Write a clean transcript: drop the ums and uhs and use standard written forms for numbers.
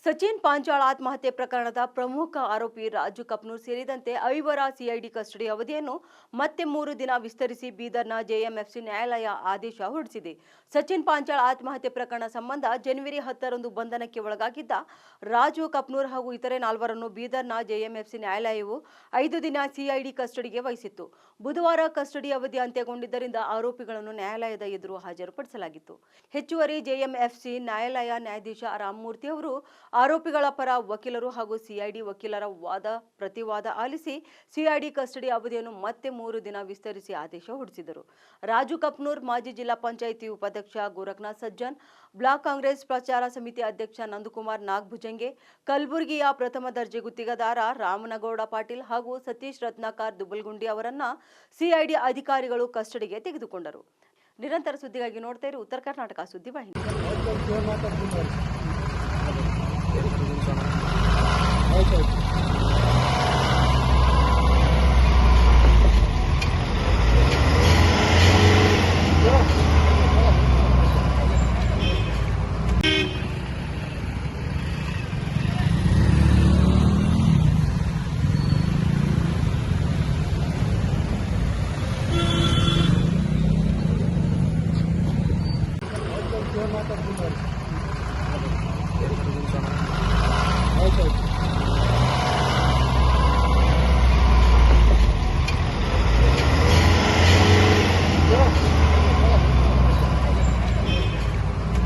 ಸಚಿನ್ ಪಾಂಚಾಳ್ ಆತ್ಮಹತ್ಯೆ ಪ್ರಕರಣದ ಪ್ರಮುಖ ಆರೋಪಿ ರಾಜು ಕಪ್ನೂರ್ ಸೇರಿದಂತೆ 5 ಸಿಐಡಿ ಕಸ್ಟಡಿ ಅವಧಿಯನ್ನು ಮತ್ತೆ 3 ದಿನ ವಿಸ್ತರಿಸಿ ಬೀದರ್ನ ಜೆಎಂಎಫ್ಸಿ ನ್ಯಾಯಾಲಯ ಆದೇಶ ಹೊರಡಿಸಿದೆ. ಸಚಿನ್ ಪಾಂಚಾಳ್ ಆತ್ಮಹತ್ಯೆ ಪ್ರಕರಣ ಸಂಬಂಧ ಜನವರಿ 10ರಂದು ಬಂಧನಕ್ಕೆ ಒಳಗಾಗಿದ್ದ ರಾಜು ಕಪ್ನೂರ್ ಹಾಗೂ ಇತರೆ 4ರನ್ನು ಬೀದರ್ನ ಜೆಎಂಎಫ್ಸಿ ನ್ಯಾಯಾಲಯವು 5 ದಿನ ಸಿಐಡಿ ಕಸ್ಟಡಿಗೆ ವಹಿಸಿತ್ತು. ಬುಧವಾರ ಕಸ್ಟಡಿ ಅವಧಿ ಅಂತ್ಯಗೊಂಡಿದ್ದರಿಂದ ಆರೋಪಿಗಳನ್ನು ನ್ಯಾಯಾಲಯದ ಎದುರು ಹಾಜರುಪಡಿಸಲಾಗಿತ್ತು. ಹೆಚ್ಚುವರಿ ಜೆಎಂಎಫ್ಸಿ ನ್ಯಾಯಾಲಯ ನ್ಯಾಯಾಧೀಶ ರಾಮಮೂರ್ತಿ ಅವರು ಆರೋಪಿಗಳ ಪರ ವಕೀಲರು ಹಾಗೂ ಸಿಐಡಿ ವಕೀಲರ ವಾದ ಪ್ರತಿವಾದ ಆಲಿಸಿ ಸಿಐಡಿ ಕಸ್ಟಡಿ ಅವಧಿಯನ್ನು ಮತ್ತೆ 3 ದಿನ ವಿಸ್ತರಿಸಿ ಆದೇಶ ಹೊರಡಿಸಿದರು. ರಾಜು ಕಪ್ನೂರ್ ಮಾಜಿ ಜಿಲ್ಲಾ ಪಂಚಾಯಿತಿ ಉಪಾಧ್ಯಕ್ಷ ಗೋರಖನಾಥ್ ಸಜ್ಜನ್, ಬ್ಲಾಕ್ ಕಾಂಗ್ರೆಸ್ ಪ್ರಚಾರ ಸಮಿತಿ ಅಧ್ಯಕ್ಷ ನಂದಕುಮಾರ್ ನಾಗಭುಜಂಗೆ, ಕಲಬುರಗಿಯ ಪ್ರಥಮ ದರ್ಜೆ ಗುತ್ತಿಗೆದಾರ ರಾಮನಗೌಡ ಪಾಟೀಲ್ ಹಾಗೂ ಸತೀಶ್ ರತ್ನಾಕರ್ ದುಬಲ್ಗುಂಡಿ ಅವರನ್ನ ಸಿಐಡಿ ಅಧಿಕಾರಿಗಳು ಕಸ್ಟಡಿಗೆ ತೆಗೆದುಕೊಂಡರು. ನಿರಂತರ ಸುದ್ದಿಗಾಗಿ ನೋಡ್ತಾ ಇರಿ ಉತ್ತರ ಕರ್ನಾಟಕ ಸುದ್ದಿವಾಹಿನಿ. Okay.